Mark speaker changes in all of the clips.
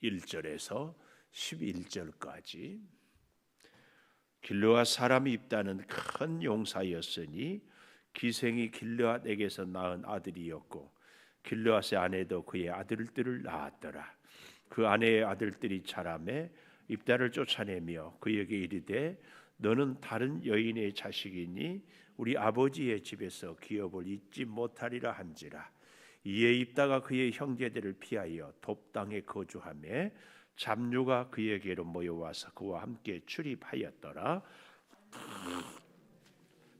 Speaker 1: 1절에서 11절까지 길르앗 사람이 입다는 큰 용사였으니 기생이 길르앗에게서 낳은 아들이었고 길르앗의 아내도 그의 아들들을 낳았더라. 그 아내의 아들들이 자라매 입다를 쫓아내며 그에게 이르되 너는 다른 여인의 자식이니 우리 아버지의 집에서 기업을 잊지 못하리라 한지라. 이에 입다가 그의 형제들을 피하여 돕 땅에 거주하며 잡류가 그에게로 모여와서 그와 함께 출입하였더라.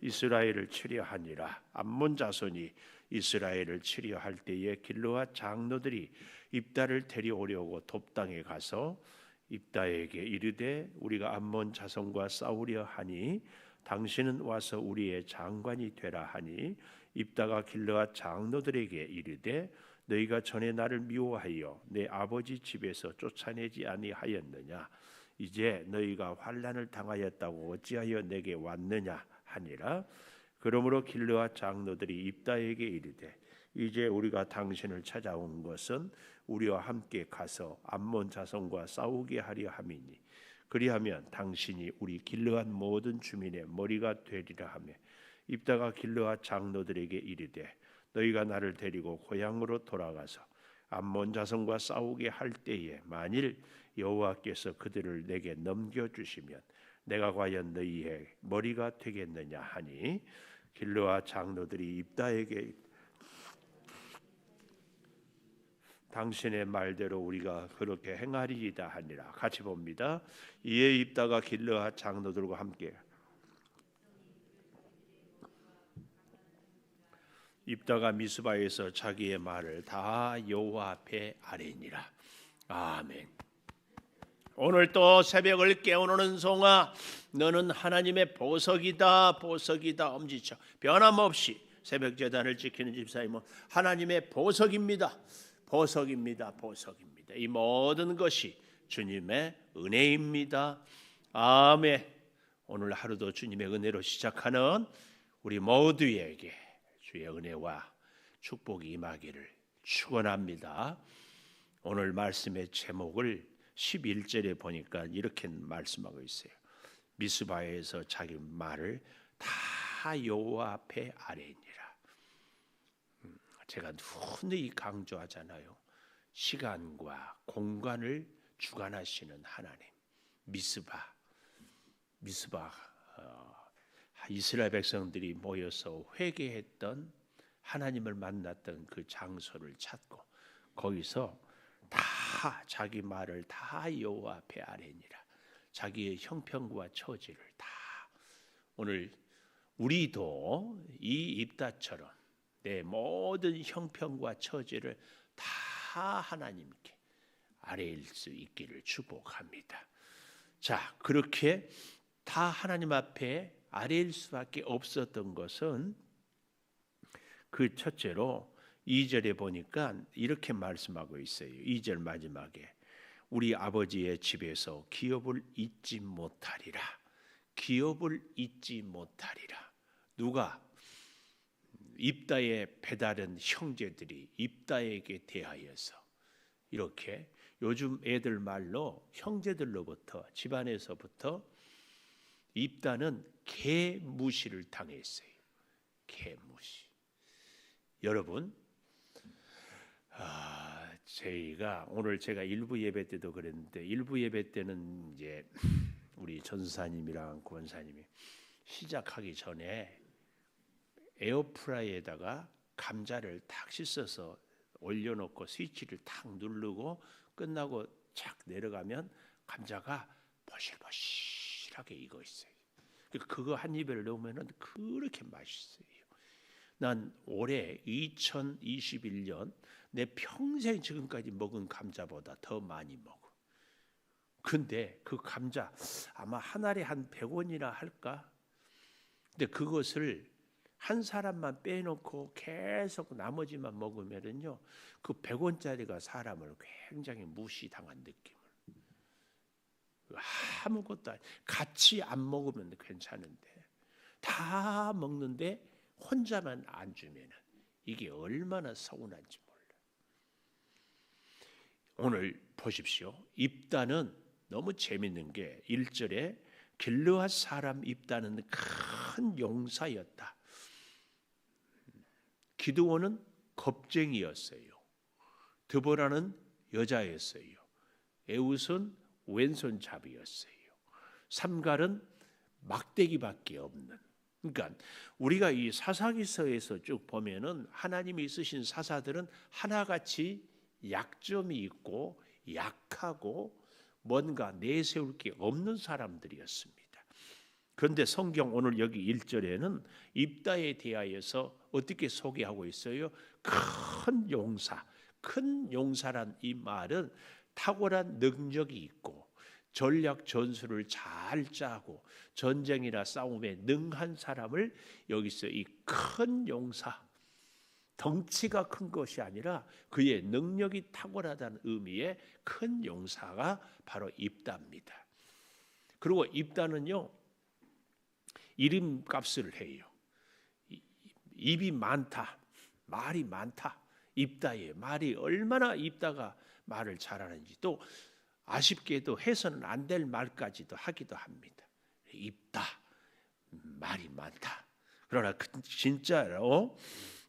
Speaker 1: 이스라엘을 치려하니라. 암몬 자손이 이스라엘을 치려할 때에 길르앗 장로들이 입다를 데려오려고 돕 땅에 가서 입다에게 이르되 우리가 암몬 자손과 싸우려 하니 당신은 와서 우리의 장관이 되라 하니 입다가 길르앗 장로들에게 이르되 너희가 전에 나를 미워하여 내 아버지 집에서 쫓아내지 아니하였느냐? 이제 너희가 환난을 당하였다고 어찌하여 내게 왔느냐 하니라. 그러므로 길르앗 장로들이 입다에게 이르되 이제 우리가 당신을 찾아온 것은 우리와 함께 가서 암몬 자손과 싸우게 하려 함이니 그리하면 당신이 우리 길르앗 모든 주민의 머리가 되리라 하며 입다가 길르앗 장로들에게 이르되 너희가 나를 데리고 고향으로 돌아가서 암몬 자손과 싸우게 할 때에 만일 여호와께서 그들을 내게 넘겨주시면 내가 과연 너희의 머리가 되겠느냐 하니 길르앗 장로들이 입다에게 당신의 말대로 우리가 그렇게 행하리이다 하니라. 같이 봅니다. 이에 입다가 길르앗 장로들과 함께 입다가 미스바에서 자기의 말을 다 여호와 앞에 아뢰니라. 아멘. 오늘 또 새벽을 깨우는 송아 너는 하나님의 보석이다 보석이다 엄지쳐 변함없이 새벽 제단을 지키는 집사님은 하나님의 보석입니다. 보석입니다. 보석입니다. 이 모든 것이 주님의 은혜입니다. 아멘. 오늘 하루도 주님의 은혜로 시작하는 우리 모두에게 주의 은혜와 축복이 임하기를 축원합니다. 오늘 말씀의 제목을 11절에 보니까 이렇게 말씀하고 있어요. 미스바에서 자기 말을 다 여호와 앞에 아뢰니라. 제가 누누이 강조하잖아요. 시간과 공간을 주관하시는 하나님. 미스바 이스라엘 백성들이 모여서 회개했던 하나님을 만났던 그 장소를 찾고 거기서 다 자기 말을 다 여호와 앞에 아뢰니라. 자기의 형편과 처지를 다. 오늘 우리도 이 입다처럼 내 모든 형편과 처지를 다 하나님께 아뢰일 수 있기를 축복합니다. 자, 그렇게 다 하나님 앞에 아뢰일 수밖에 없었던 것은 그 첫째로 2절에 보니까 이렇게 말씀하고 있어요. 2절 마지막에 우리 아버지의 집에서 기업을 잊지 못하리라. 기업을 잊지 못하리라. 누가? 입다에 배다른 형제들이 입다에게 대하여서 이렇게 요즘 애들 말로 형제들로부터 집안에서부터 입다는 개무시를 당했어요. 개무시. 여러분, 저희가 오늘 제가 일부 예배 때도 그랬는데 일부 예배 때는 이제 우리 전사님이랑 권사님이 시작하기 전에 에어프라이에다가 감자를 탁 씻어서 올려놓고 스위치를 탁 누르고 끝나고 착 내려가면 감자가 보실보실하게 익어 있어요. 그거 한 입에 넣으면 그렇게 맛있어요. 난 올해 2021년 내 평생 지금까지 먹은 감자보다 더 많이 먹어. 근데 그 감자 아마 한 알에 한 100원이나 할까? 근데 그것을 한 사람만 빼놓고 계속 나머지만 먹으면요, 그 100원짜리가 사람을 굉장히 무시당한 느낌을. 아무것도 같이 안 먹으면 괜찮은데 다 먹는데 혼자만 안 주면은 이게 얼마나 서운한지 몰라. 오늘 보십시오. 입다는 너무 재밌는 게 1절에 길르앗 사람 입다는 큰 용사였다. 기드온은 겁쟁이였어요. 드보라는 여자였어요. 에웃은 왼손잡이였어요. 삼갈은 막대기밖에 없는. 그러니까 우리가 이 사사기서에서 쭉 보면은 하나님이 쓰신 사사들은 하나같이 약점이 있고 약하고 뭔가 내세울 게 없는 사람들이었습니다. 그런데 성경 오늘 여기 1절에는 입다에 대하여서 어떻게 소개하고 있어요? 큰 용사, 큰 용사란 이 말은 탁월한 능력이 있고 전략 전술을 잘 짜고 전쟁이나 싸움에 능한 사람을 여기서 이 큰 용사, 덩치가 큰 것이 아니라 그의 능력이 탁월하다는 의미의 큰 용사가 바로 입다입니다. 그리고 입다는요, 이름값을 해요. 입이 많다, 말이 많다. 입다의 말이 얼마나 입다가 말을 잘하는지, 또 아쉽게도 해서는 안 될 말까지도 하기도 합니다. 입다, 말이 많다. 그러나 진짜로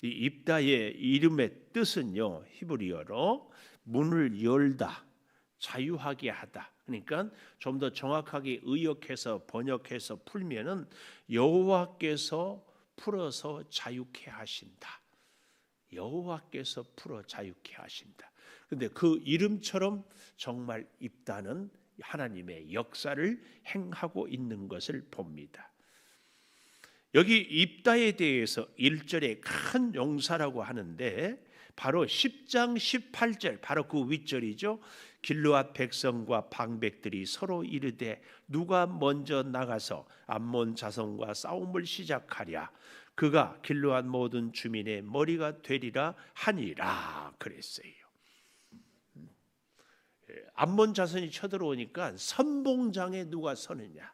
Speaker 1: 이 입다의 이름의 뜻은요, 히브리어로 문을 열다, 자유하게 하다. 그러니까 좀 더 정확하게 의역해서 번역해서 풀면은 여호와께서 풀어서 자유케 하신다. 여호와께서 풀어 자유케 하신다. 그런데 그 이름처럼 정말 입다는 하나님의 역사를 행하고 있는 것을 봅니다. 여기 입다에 대해서 1절에 큰 용사라고 하는데 바로 10장 18절, 바로 그 윗절이죠. 길르앗 백성과 방백들이 서로 이르되 누가 먼저 나가서 암몬 자손과 싸움을 시작하랴. 그가 길르앗 모든 주민의 머리가 되리라 하니라 그랬어요. 암몬 자손이 쳐들어오니까 선봉장에 누가 서느냐,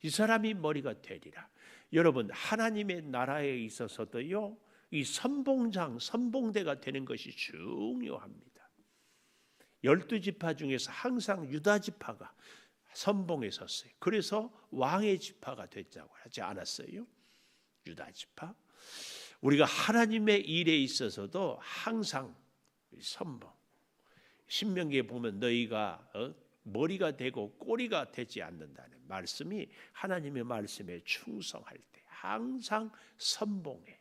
Speaker 1: 이 사람이 머리가 되리라. 여러분, 하나님의 나라에 있어서도요, 이 선봉장, 선봉대가 되는 것이 중요합니다. 12지파 중에서 항상 유다 지파가 선봉에 섰어요. 그래서 왕의 지파가 됐다고 하지 않았어요? 유다 지파. 우리가 하나님의 일에 있어서도 항상 선봉. 신명기에 보면 너희가 머리가 되고 꼬리가 되지 않는다는 말씀이 하나님의 말씀에 충성할 때 항상 선봉에,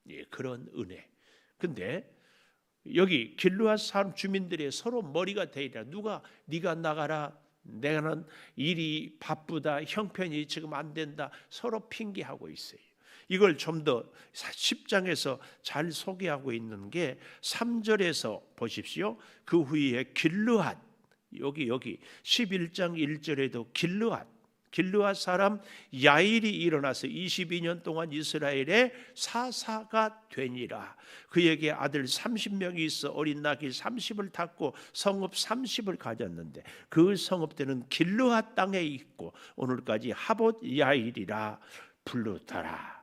Speaker 1: 예, 그런 은혜. 근데 여기 길르앗 사람 주민들의 서로 머리가 되리라. 누가 네가 나가라, 내가는 일이 바쁘다, 형편이 지금 안 된다, 서로 핑계하고 있어요. 이걸 좀 더 10장에서 잘 소개하고 있는 게 3절에서 보십시오. 그 후에 길르앗, 여기 11장 1절에도 길르앗 사람 야일이 일어나서 22년 동안 이스라엘의 사사가 되니라. 그에게 아들 30명이 있어 어린 나귀 30을 탔고 성읍 30을 가졌는데 그 성읍들은 길르앗 땅에 있고 오늘까지 하봇 야일이라 부르더라.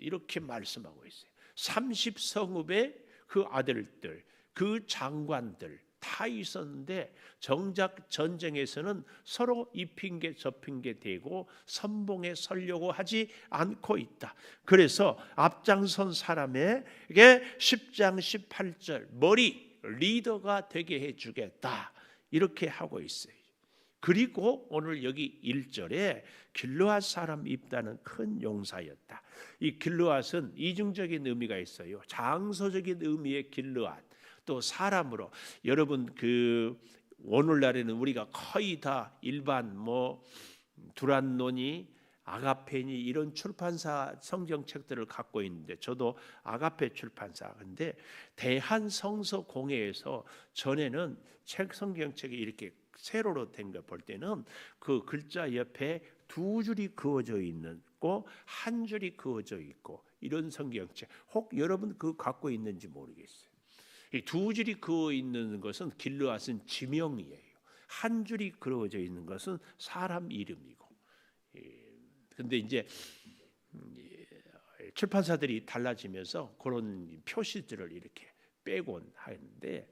Speaker 1: 이렇게 말씀하고 있어요. 30성읍의 그 아들들, 그 장관들 다 있었는데 정작 전쟁에서는 서로 이 핑계 저 핑계 대고 선봉에 서려고 하지 않고 있다. 그래서 앞장선 사람에게 10장 18절 머리 리더가 되게 해주겠다, 이렇게 하고 있어요. 그리고 오늘 여기 1절에 길르앗 사람 입다는 큰 용사였다. 이 길르앗은 이중적인 의미가 있어요. 장소적인 의미의 길르앗, 또 사람으로, 여러분 그 오늘날에는 우리가 거의 다 일반 두란노니, 아가페니 이런 출판사 성경책들을 갖고 있는데 저도 아가페 출판사인데 대한성서공회에서 전에는 책 성경책이 이렇게 세로로 된 거 볼 때는 그 글자 옆에 두 줄이 그어져 있는 거, 한 줄이 그어져 있고 이런 성경책, 혹 여러분 그거 갖고 있는지 모르겠어요. 이 두 줄이 그어 있는 것은 길르앗은 지명이에요. 한 줄이 그어져 있는 것은 사람 이름이고. 근데 이제 출판사들이 달라지면서 그런 표시들을 이렇게 빼곤 하는데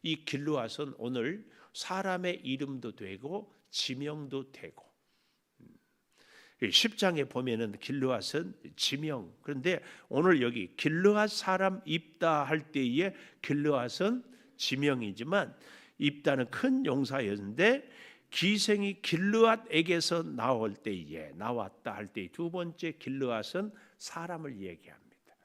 Speaker 1: 이 길르앗은 오늘 사람의 이름도 되고 지명도 되고, 10장에 보면은 길르앗은 지명. 그런데 오늘 여기 길르앗 사람 입다 할 때에 길르앗은 지명이지만 입다는 큰 용사였는데 기생이 길르앗에게서 나왔다 할 때 두 번째 길르앗은 사람을 얘기합니다.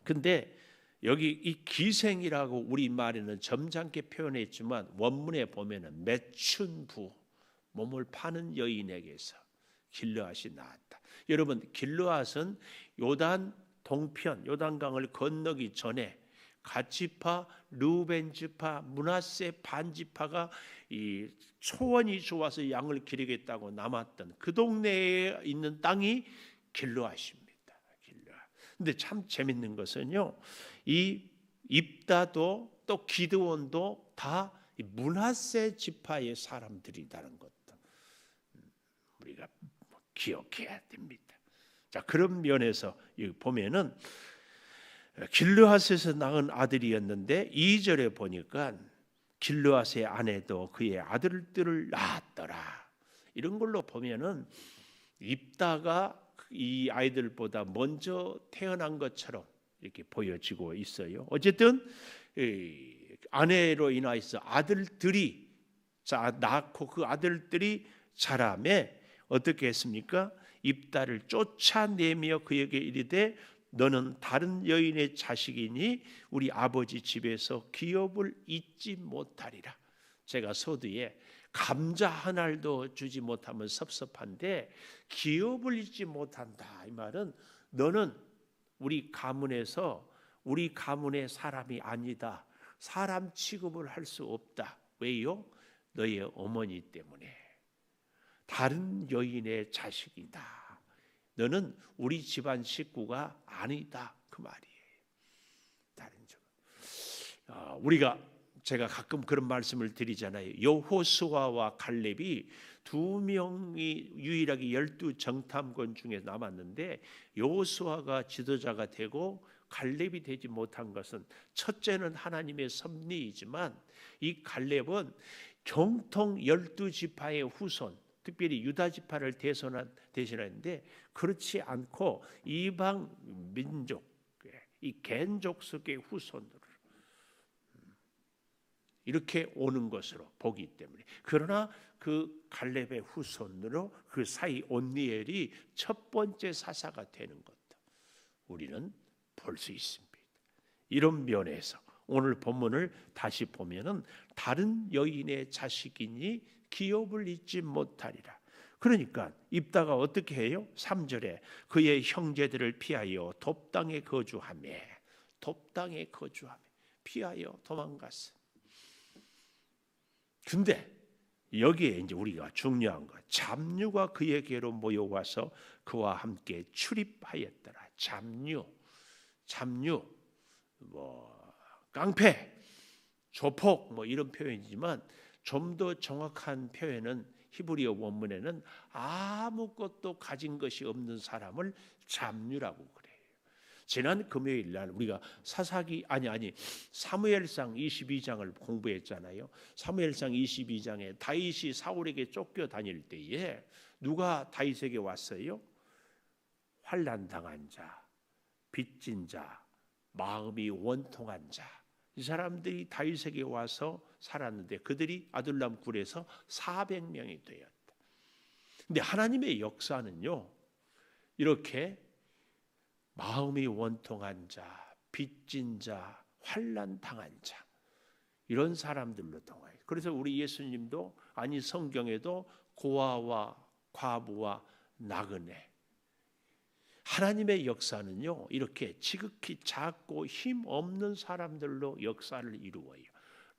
Speaker 1: 근데 여기 이 기생이라고 우리말에는 점잖게 표현했지만 원문에 보면은 매춘부, 몸을 파는 여인에게서 길르앗이 나왔다. 여러분, 길르앗은 요단 동편, 요단강을 건너기 전에 갓지파, 르우벤지파, 므낫세 반지파가 이 초원이 좋아서 양을 기르겠다고 남았던 그 동네에 있는 땅이 길르앗입니다. 길르앗. 근데 참 재밌는 것은요, 이 입다도 또 기드온도 다 므낫세 지파의 사람들이라는 것도 우리가 기억해야 됩니다. 자, 그런 면에서 보면은 길르앗에서 낳은 아들이었는데 2절에 보니까 길르앗의 아내도 그의 아들들을 낳았더라. 이런 걸로 보면은 입다가 이 아이들보다 먼저 태어난 것처럼 이렇게 보여지고 있어요. 어쨌든 아내로 인하여서 아들들이 낳고 그 아들들이 자라매 어떻게 했습니까? 입다를 쫓아내며 그에게 이르되 너는 다른 여인의 자식이니 우리 아버지 집에서 기업을 잊지 못하리라. 제가 서두에 감자 한 알도 주지 못하면 섭섭한데 기업을 잊지 못한다. 이 말은 너는 우리 가문에서 우리 가문의 사람이 아니다. 사람 취급을 할 수 없다. 왜요? 너의 어머니 때문에. 다른 여인의 자식이다. 너는 우리 집안 식구가 아니다. 그 말이에요. 다른 제가 가끔 그런 말씀을 드리잖아요. 여호수아와 갈렙이 두 명이 유일하게 12 정탐권 중에 남았는데 여호수아가 지도자가 되고 갈렙이 되지 못한 것은 첫째는 하나님의 섭리이지만 이 갈렙은 정통 12지파의 후손, 특별히 유다 지파를 대신했는데 그렇지 않고 이방 민족, 이 겐족 속의 후손으로 이렇게 오는 것으로 보기 때문에, 그러나 그 갈렙의 후손으로 그 사이 온니엘이 첫 번째 사사가 되는 것도 우리는 볼 수 있습니다. 이런 면에서 오늘 본문을 다시 보면은 다른 여인의 자식이니 기업을 잊지 못하리라. 그러니까 입다가 어떻게 해요? 3절에 그의 형제들을 피하여 돕당에 거주하며 피하여 도망갔어. 근데 여기에 이제 우리가 중요한 것, 잡류가 그에게로 모여와서 그와 함께 출입하였더라. 잡류, 뭐 깡패, 조폭 뭐 이런 표현이지만 좀 더 정확한 표현은 히브리어 원문에는 아무것도 가진 것이 없는 사람을 잡류라고 그래요. 지난 금요일 날 우리가 사무엘상 22장을 공부했잖아요. 사무엘상 22장에 다윗이 사울에게 쫓겨 다닐 때에 누가 다윗에게 왔어요? 환난 당한 자, 빚진 자, 마음이 원통한 자, 이 사람들이 다윗에게 와서 살았는데 그들이 아둘람 굴에서 400명이 되었다. 근데 하나님의 역사는요, 이렇게 마음이 원통한 자, 빚진 자, 환난 당한 자, 이런 사람들로 통하여. 그래서 우리 예수님도 성경에도 고아와 과부와 나그네, 하나님의 역사는요 이렇게 지극히 작고 힘없는 사람들로 역사를 이루어요.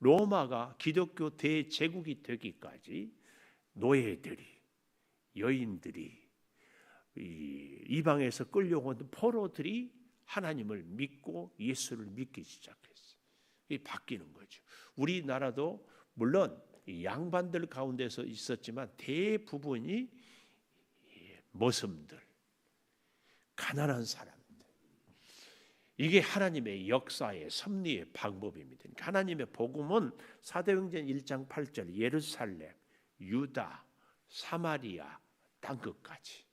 Speaker 1: 로마가 기독교 대제국이 되기까지 노예들이, 여인들이, 이방에서 끌려온 포로들이 하나님을 믿고 예수를 믿기 시작했어요. 이게 바뀌는 거죠. 우리나라도 물론 양반들 가운데서 있었지만 대부분이 모습들, 가난한 사람들, 이게 하나님의 역사의 섭리의 방법입니다. 그러니까 하나님의 복음은 사도행전 1장 8절 예루살렘, 유다, 사마리아 땅끝까지.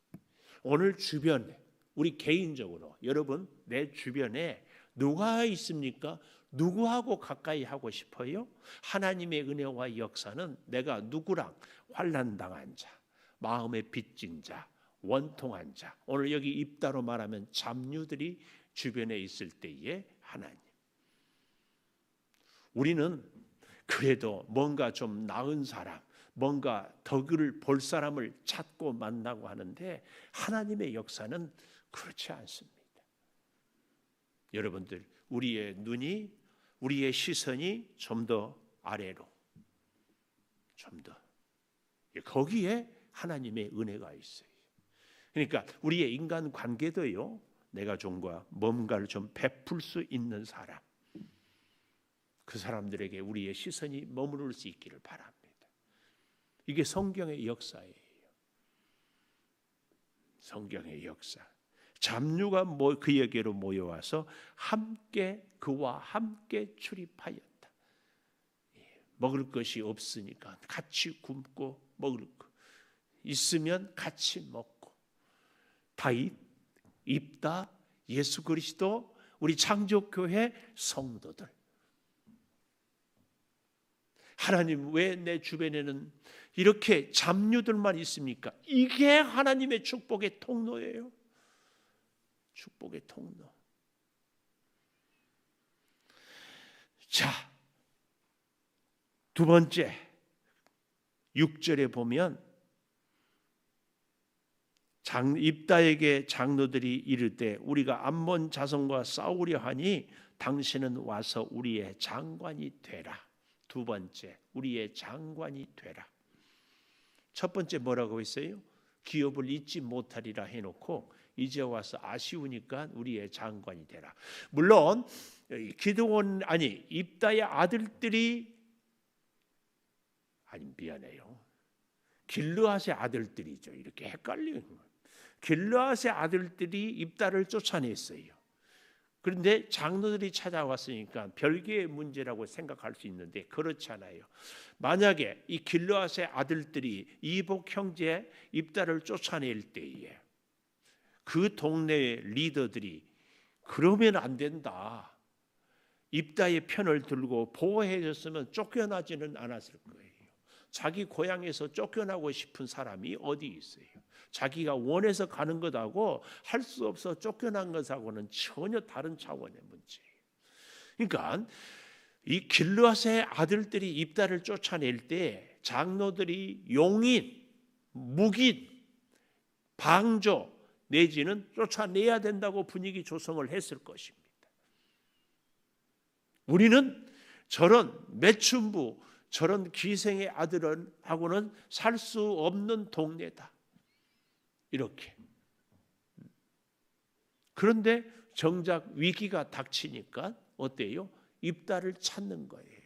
Speaker 1: 오늘 주변에 우리 개인적으로 여러분 내 주변에 누가 있습니까? 누구하고 가까이 하고 싶어요? 하나님의 은혜와 역사는 내가 누구랑 환난당한 자, 마음에 빚진 자, 원통한 자, 오늘 여기 입다로 말하면 잡류들이 주변에 있을 때에 하나님. 우리는 그래도 뭔가 좀 나은 사람, 뭔가 덕을 볼 사람을 찾고 만나고 하는데 하나님의 역사는 그렇지 않습니다. 여러분들 우리의 눈이 우리의 시선이 좀 더 아래로 좀 더 거기에 하나님의 은혜가 있어요. 그러니까 우리의 인간 관계도요. 내가 좀과 뭔가를 좀 베풀 수 있는 사람 그 사람들에게 우리의 시선이 머무를 수 있기를 바랍니다. 이게 성경의 역사예요. 성경의 역사. 잡류가 그에게로 모여와서 함께 그와 함께 출입하였다. 먹을 것이 없으니까 같이 굶고 먹을 것 있으면 같이 먹고 다윗, 입다, 예수 그리스도, 우리 창조교회 성도들. 하나님 왜 내 주변에는 이렇게 잡류들만 있습니까? 이게 하나님의 축복의 통로예요. 축복의 통로. 자, 두 번째 6절에 보면 입다에게 장로들이 이르되 우리가 암몬 자손과 싸우려 하니 당신은 와서 우리의 장관이 되라. 두 번째, 우리의 장관이 되라. 첫 번째 뭐라고 했어요? 기업을 잊지 못하리라 해놓고 이제 와서 아쉬우니까 우리의 장관이 되라. 물론 기드온 입다의 아들들이 미안해요. 길르앗의 아들들이죠. 이렇게 헷갈리는 거예요. 길르앗의 아들들이 입다를 쫓아냈어요. 그런데 장로들이 찾아왔으니까 별개의 문제라고 생각할 수 있는데 그렇지 않아요. 만약에 이 길르앗의 아들들이 이복 형제 입다를 쫓아낼 때에 그 동네의 리더들이 그러면 안 된다. 입다의 편을 들고 보호해줬으면 쫓겨나지는 않았을 거예요. 자기 고향에서 쫓겨나고 싶은 사람이 어디 있어요? 자기가 원해서 가는 것하고 할 수 없어 쫓겨난 것하고는 전혀 다른 차원의 문제예요. 그러니까 이 길르앗의 아들들이 입다를 쫓아낼 때 장로들이 용인, 묵인, 방조 내지는 쫓아내야 된다고 분위기 조성을 했을 것입니다. 우리는 저런 매춘부, 저런 기생의 아들하고는 살 수 없는 동네다. 이렇게. 그런데 정작 위기가 닥치니까 어때요? 입다를 찾는 거예요.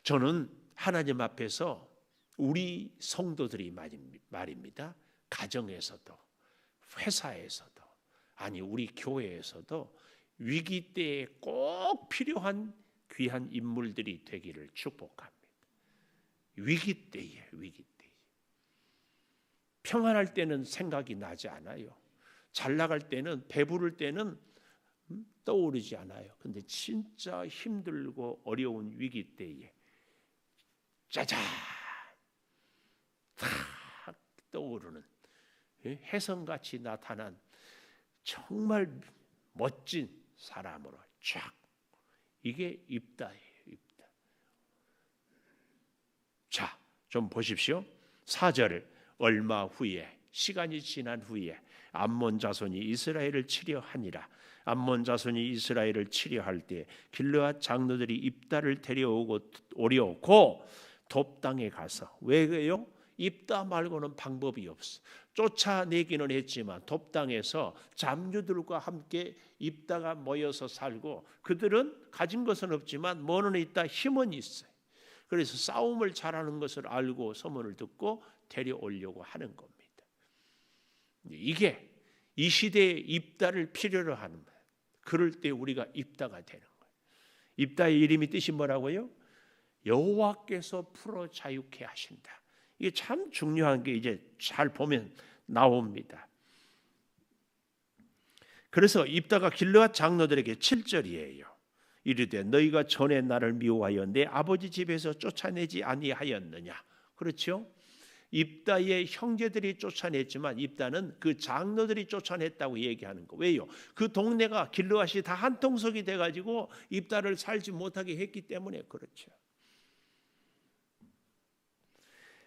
Speaker 1: 저는 하나님 앞에서 우리 성도들이 말입니다. 가정에서도 회사에서도 우리 교회에서도 위기 때에 꼭 필요한 귀한 인물들이 되기를 축복합니다. 위기 때에 평안할 때는 생각이 나지 않아요. 잘 나갈 때는 배부를 때는 떠오르지 않아요. 근데 진짜 힘들고 어려운 위기 때에 짜잔 탁 떠오르는 혜성같이 나타난 정말 멋진 사람으로 쫙 이게 입다예요. 입다. 자, 좀 보십시오. 4절 얼마 후에 시간이 지난 후에 암몬 자손이 이스라엘을 치려하니라. 암몬 자손이 이스라엘을 치려할 때 길르앗 장로들이 입다를 오려고 돕 땅에 가서 왜요? 입다 말고는 방법이 없어. 쫓아내기는 했지만 돕 땅에서 잡류들과 함께 입다가 모여서 살고 그들은 가진 것은 없지만 뭐는 있다 힘은 있어요. 그래서 싸움을 잘하는 것을 알고 소문을 듣고 데려오려고 하는 겁니다. 이게 이 시대의 입다를 필요로 하는 거예요. 그럴 때 우리가 입다가 되는 거예요. 입다의 이름이 뜻이 뭐라고요? 여호와께서 풀어 자유케 하신다. 이게 참 중요한 게 이제 잘 보면 나옵니다. 그래서 입다가 길르앗 장로들에게 7절이에요. 이르되 너희가 전에 나를 미워하여 내 아버지 집에서 쫓아내지 아니하였느냐. 그렇죠? 입다의 형제들이 쫓아냈지만 입다는 그 장로들이 쫓아냈다고 얘기하는 거. 왜요? 그 동네가 길르앗이 다 한 통속이 돼가지고 입다를 살지 못하게 했기 때문에 그렇죠.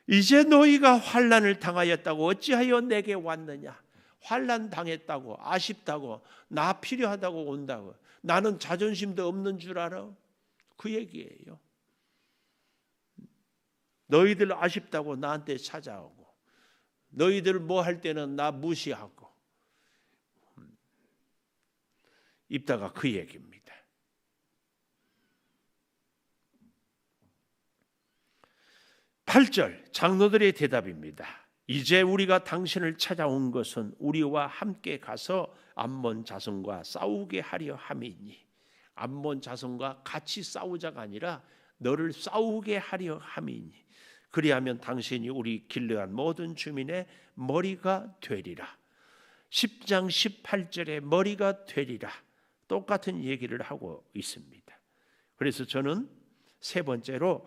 Speaker 1: 이제 너희가 환난을 당하였다고 어찌하여 내게 왔느냐. 환난 당했다고 아쉽다고 나 필요하다고 온다고 나는 자존심도 없는 줄 알아? 그 얘기예요. 너희들 아쉽다고 나한테 찾아오고 너희들 뭐 할 때는 나 무시하고 입다가 그 얘기입니다. 8절 장로들의 대답입니다. 이제 우리가 당신을 찾아온 것은 우리와 함께 가서 암몬 자손과 싸우게 하려 함이니 암몬 자손과 같이 싸우자가 아니라 너를 싸우게 하려 함이니 그리하면 당신이 우리 길르앗 모든 주민의 머리가 되리라. 10장 18절에 머리가 되리라. 똑같은 얘기를 하고 있습니다. 그래서 저는 세 번째로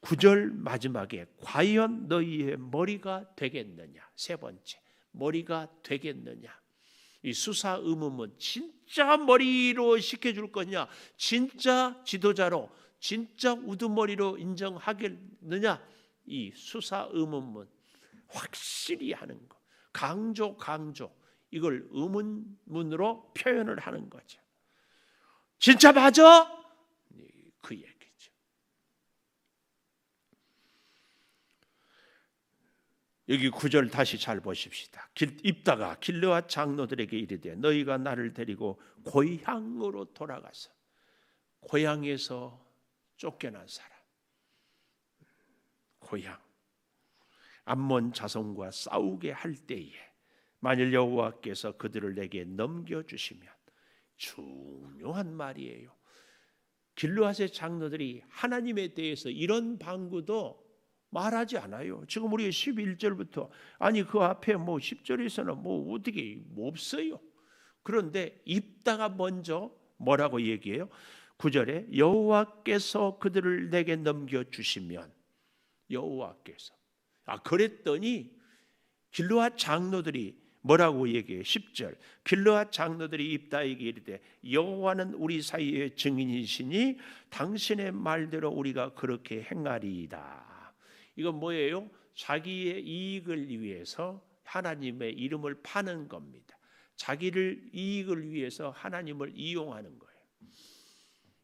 Speaker 1: 9절 마지막에 과연 너희의 머리가 되겠느냐. 세 번째 머리가 되겠느냐. 이 수사 의문문 진짜 머리로 시켜줄 거냐, 진짜 지도자로 진짜 우두머리로 인정하겠느냐. 이 수사 의문문 확실히 하는 거, 강조 이걸 의문문으로 표현을 하는 거죠. 진짜 맞아? 그 얘기죠. 여기 9절 다시 잘 보십시다. 입다가 길르앗 장로들에게 이르되 너희가 나를 데리고 고향으로 돌아가서, 고향에서 쫓겨난 사람, 고향 암몬 자손과 싸우게 할 때에 만일 여호와께서 그들을 내게 넘겨주시면, 중요한 말이에요. 길르앗의 장로들이 하나님에 대해서 이런 방구도 말하지 않아요. 지금 우리 11절부터 아니 그 앞에 뭐 10절에서는 뭐 어떻게 없어요. 그런데 입다가 먼저 뭐라고 얘기해요? 9절에 여호와께서 그들을 내게 넘겨주시면, 여호와께서. 그랬더니 길르앗 장로들이 뭐라고 얘기해요? 10절 길르앗 장로들이 입다에게 이르되 여호와는 우리 사이의 증인이시니 당신의 말대로 우리가 그렇게 행하리이다. 이건 뭐예요? 자기의 이익을 위해서 하나님의 이름을 파는 겁니다. 자기를 이익을 위해서 하나님을 이용하는 거예요.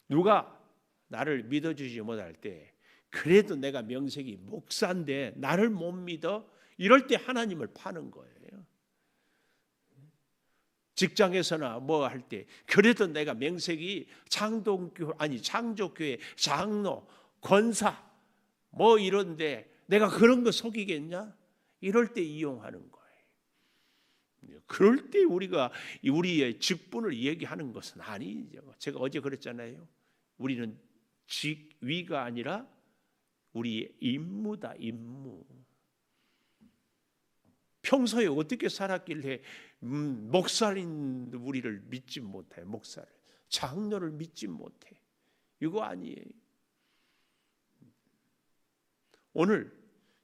Speaker 1: 누가 나를 믿어주지 못할 때, 그래도 내가 명색이 목사인데 나를 못 믿어? 이럴 때 하나님을 파는 거예요. 직장에서나 뭐 할 때 그래도 내가 명색이 창조교회 장로, 권사 뭐 이런데 내가 그런 거 속이겠냐? 이럴 때 이용하는 거예요. 그럴 때 우리가 우리의 직분을 얘기하는 것은 아니죠. 제가 어제 그랬잖아요. 우리는 직위가 아니라 우리의 임무다, 임무. 평소에 어떻게 살았길래 목사인 우리를 믿지 못해, 목사를, 장로를 믿지 못해. 이거 아니에요. 오늘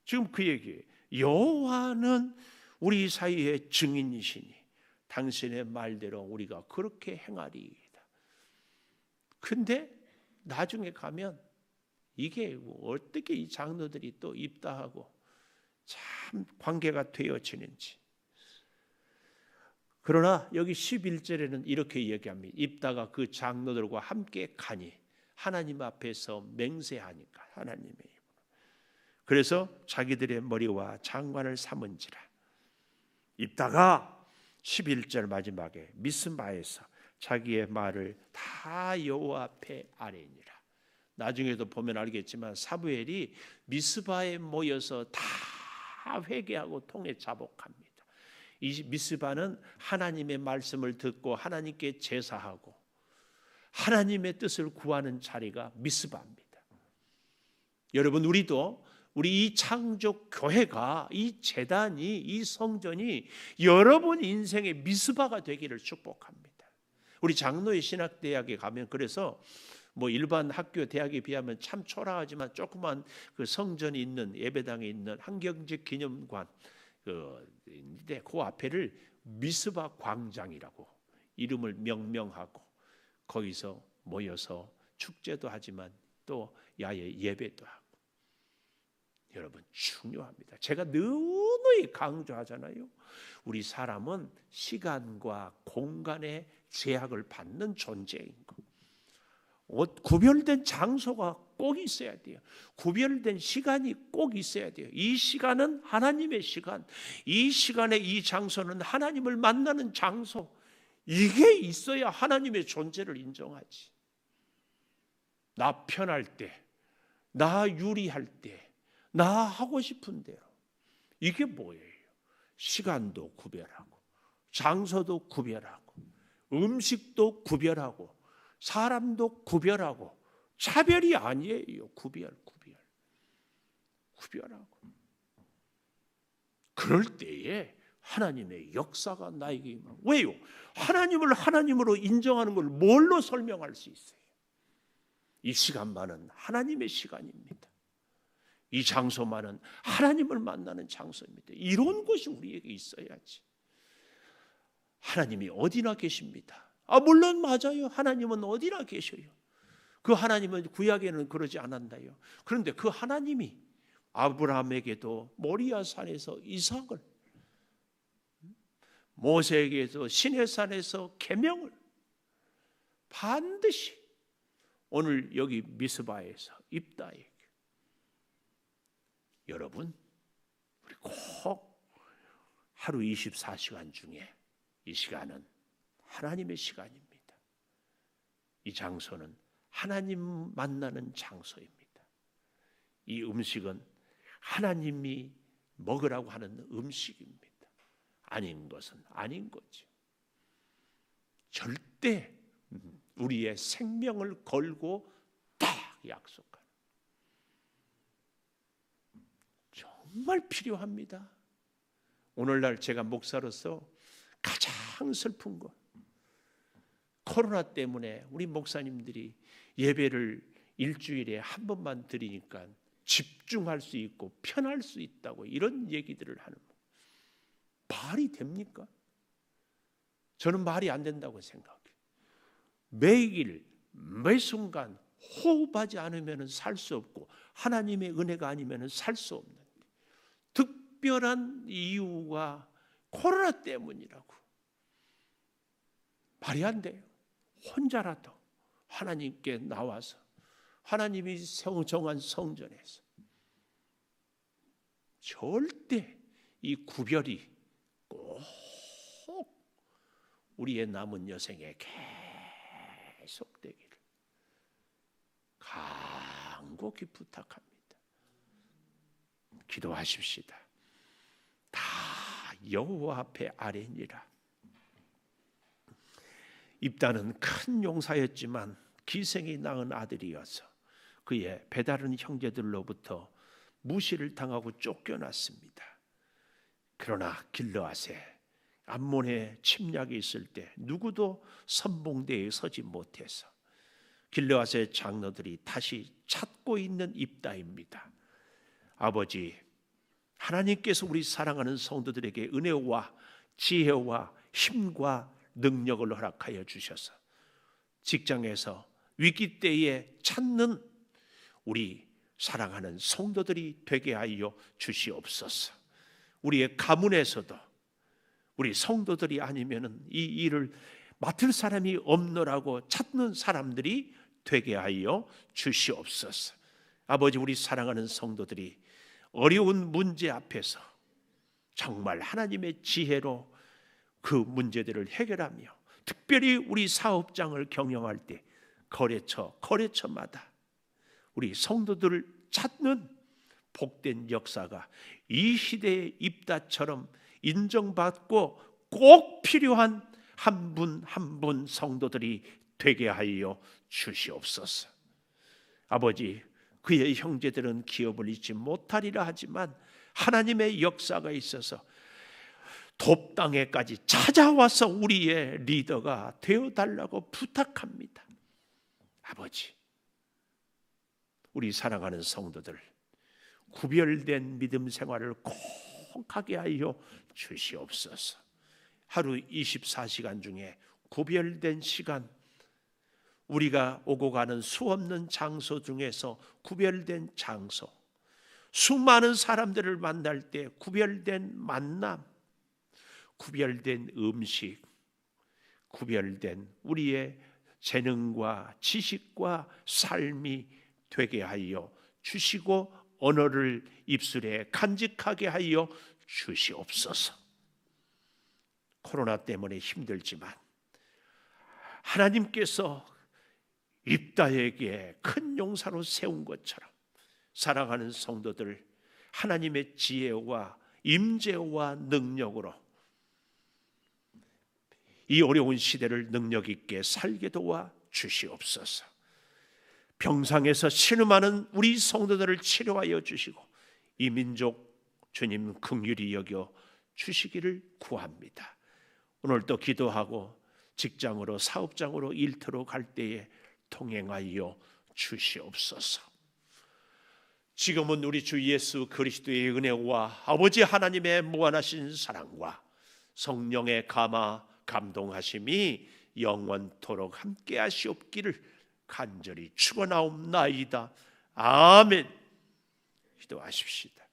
Speaker 1: 지금 그 얘기예요. 여호와는 우리 사이의 증인이시니 당신의 말대로 우리가 그렇게 행하리이다. 근데 나중에 가면 이게 어떻게 이 장로들이 또 입다하고 참 관계가 되어지는지. 그러나 여기 11절에는 이렇게 얘기합니다. 입다가 그 장로들과 함께 가니 하나님 앞에서 맹세하니까 하나님의 입으로. 그래서 자기들의 머리와 장관을 삼은지라. 입다가 11절 마지막에 미스마에서 자기의 말을 다 여호와 앞에 아뢰니라. 나중에도 보면 알겠지만 사무엘이 미스바에 모여서 다 회개하고 통해 자복합니다. 이 미스바는 하나님의 말씀을 듣고 하나님께 제사하고 하나님의 뜻을 구하는 자리가 미스바입니다. 여러분, 우리도 우리 이 창조 교회가, 이 재단이, 이 성전이 여러분 인생의 미스바가 되기를 축복합니다. 우리 장로의 신학대학에 가면, 그래서 뭐 일반 학교 대학에 비하면 참 초라하지만 조그만 그 성전이 있는, 예배당에 있는 한경직 기념관 인데 그 앞에를 미스바 광장이라고 이름을 명명하고 거기서 모여서 축제도 하지만 또 야외 예배도 하고. 여러분, 중요합니다. 제가 누누이 강조하잖아요. 우리 사람은 시간과 공간의 제약을 받는 존재인 거. 구별된 장소가 꼭 있어야 돼요. 구별된 시간이 꼭 있어야 돼요. 이 시간은 하나님의 시간, 이 시간에 이 장소는 하나님을 만나는 장소. 이게 있어야 하나님의 존재를 인정하지. 나 편할 때, 나 유리할 때, 나 하고 싶은 대로. 이게 뭐예요? 시간도 구별하고, 장소도 구별하고, 음식도 구별하고, 사람도 구별하고. 차별이 아니에요. 구별하고. 그럴 때에 하나님의 역사가 나에게 임하고. 왜요? 하나님을 하나님으로 인정하는 걸 뭘로 설명할 수 있어요? 이 시간만은 하나님의 시간입니다. 이 장소만은 하나님을 만나는 장소입니다. 이런 것이 우리에게 있어야지. 하나님이 어디나 계십니다. 물론 맞아요. 하나님은 어디나 계셔요. 그 하나님은 구약에는 그러지 않았나요? 그런데 그 하나님이 아브라함에게도 모리아 산에서 이삭을, 모세에게도 시내산에서 계명을 반드시 오늘 여기 미스바에서 입다에게. 여러분, 우리 꼭 하루 24시간 중에 이 시간은 하나님의 시간입니다. 이 장소는 하나님 만나는 장소입니다. 이 음식은 하나님이 먹으라고 하는 음식입니다. 아닌 것은 아닌 거죠. 절대 우리의 생명을 걸고 딱 약속하는, 정말 필요합니다. 오늘날 제가 목사로서 가장 슬픈 것, 코로나 때문에 우리 목사님들이 예배를 일주일에 한 번만 드리니까 집중할 수 있고 편할 수 있다고 이런 얘기들을 하는 거. 말이 됩니까? 저는 말이 안 된다고 생각해요. 매일 매 순간 호흡하지 않으면 살 수 없고 하나님의 은혜가 아니면 살 수 없는 특별한 이유가 코로나 때문이라고. 말이 안 돼요. 혼자라도 하나님께 나와서 하나님이 정한 성전에서 절대 이 구별이 꼭 우리의 남은 여생에 계속되기를 간곡히 부탁합니다. 기도하십시다. 다 여호와 앞에 아뢰니라. 입다는 큰 용사였지만 기생이 낳은 아들이어서 그의 배다른 형제들로부터 무시를 당하고 쫓겨났습니다. 그러나 길르앗에 암몬의 침략이 있을 때 누구도 선봉대에 서지 못해서 길르앗의 장로들이 다시 찾고 있는 입다입니다. 아버지, 하나님께서 우리 사랑하는 성도들에게 은혜와 지혜와 힘과 능력을 허락하여 주셔서 직장에서 위기 때에 찾는 우리 사랑하는 성도들이 되게 하여 주시옵소서. 우리의 가문에서도 우리 성도들이 아니면은 이 일을 맡을 사람이 없노라고 찾는 사람들이 되게 하여 주시옵소서. 아버지, 우리 사랑하는 성도들이 어려운 문제 앞에서 정말 하나님의 지혜로 그 문제들을 해결하며 특별히 우리 사업장을 경영할 때 거래처마다 우리 성도들을 찾는 복된 역사가 이 시대의 입다처럼 인정받고 꼭 필요한 한 분 한 분 성도들이 되게 하여 주시옵소서. 아버지, 그의 형제들은 기업을 잊지 못하리라 하지만 하나님의 역사가 있어서 돕당에까지 찾아와서 우리의 리더가 되어달라고 부탁합니다. 아버지, 우리 사랑하는 성도들 구별된 믿음 생활을 꼭 하게 하여 주시옵소서. 하루 24시간 중에 구별된 시간, 우리가 오고 가는 수없는 장소 중에서 구별된 장소, 수많은 사람들을 만날 때 구별된 만남, 구별된 음식, 구별된 우리의 재능과 지식과 삶이 되게 하여 주시고 언어를 입술에 간직하게 하여 주시옵소서. 코로나 때문에 힘들지만 하나님께서 입다에게 큰 용사로 세운 것처럼 사랑하는 성도들 하나님의 지혜와 임재와 능력으로 이 어려운 시대를 능력 있게 살게 도와 주시옵소서. 병상에서 신음하는 우리 성도들을 치료하여 주시고 이 민족 주님 긍휼히 여겨 주시기를 구합니다. 오늘도 기도하고 직장으로 사업장으로 일터로 갈 때에 통행하여 주시옵소서. 지금은 우리 주 예수 그리스도의 은혜와 아버지 하나님의 무한하신 사랑과 성령의 감화 감동하심이 영원토록 함께 하시옵기를 간절히 축원하옵나이다. 아멘. 기도하십시다.